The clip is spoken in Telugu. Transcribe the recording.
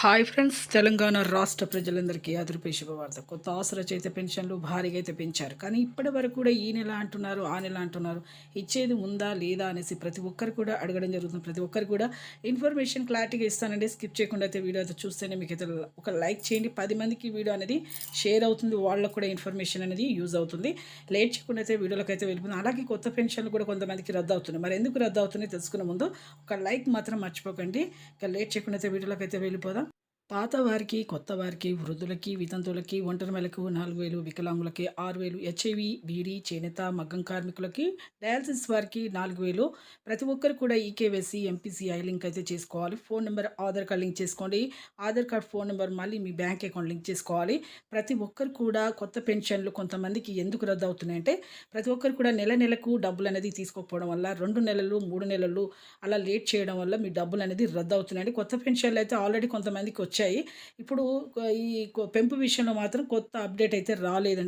హాయ్ ఫ్రెండ్స్, తెలంగాణ రాష్ట్ర ప్రజలందరికీ అదిరిపే శుభవార్త. కొత్త ఆసరా చేత పెన్షన్లు భారీగా అయితే పెంచారు. కానీ ఇప్పటి వరకు కూడా ఈ నెల అంటున్నారు, ఆ నెల అంటున్నారు. ఇచ్చేది ఉందా లేదా అనేసి ప్రతి ఒక్కరు కూడా అడగడం జరుగుతుంది. ప్రతి ఒక్కరు కూడా ఇన్ఫర్మేషన్ క్లారిటీగా ఇస్తానండి. స్కిప్ చేయకుండా అయితే వీడియో అయితే చూస్తేనే మీకు అయితే ఒక లైక్ చేయండి. 10 మందికి వీడియో అనేది షేర్ అవుతుంది. వాళ్ళకు కూడా ఇన్ఫర్మేషన్ అనేది యూజ్ అవుతుంది. లేట్ చేయకుండా అయితే వీడియోలోకి అయితే వెళ్ళిపోతుంది. అలాగే కొత్త పెన్షన్లు కూడా కొంతమందికి రద్దు అవుతున్నాయి. మరి ఎందుకు రద్దు అవుతున్నాయి తెలుసుకునే ముందు ఒక లైక్ మాత్రం మర్చిపోకండి. ఇక లేట్ చేయకుండా అయితే వీడియోలోకి అయితే వెళ్ళిపోదాం. పాత వారికి, కొత్త వారికి, వృద్ధులకి, వితంతువులకి, ఒంటరిమలకు 4,000, వికలాంగులకి 6,000, హెచ్ఐవి, బీడీ, చేనేత, మగ్గం కార్మికులకి, డయాలసిస్ వారికి 4,000. ప్రతి ఒక్కరు కూడా ఈకేవైసీ, ఎంపీసీఐ లింక్ అయితే చేసుకోవాలి. Phone number, Aadhaar card link చేసుకోండి. ఆధార్ కార్డ్, ఫోన్ నెంబర్ మళ్ళీ మీ బ్యాంక్ అకౌంట్ లింక్ చేసుకోవాలి. ప్రతి ఒక్కరు కూడా కొత్త పెన్షన్లు కొంతమందికి ఎందుకు రద్దు అవుతున్నాయంటే, ప్రతి ఒక్కరు కూడా నెల నెలకు డబ్బులు అనేది తీసుకోకపోవడం వల్ల 2 నెలలు, 3 నెలలు అలా లేట్ చేయడం వల్ల మీ డబ్బులు అనేది రద్దు అవుతున్నాయండి. కొత్త పెన్షన్లు అయితే ఆల్రెడీ కొంతమందికి వచ్చాయి. ఇప్పుడు ఈ పెంపు విషయంలో మాత్రం కొత్త అప్డేట్ అయితే రాలేదండి.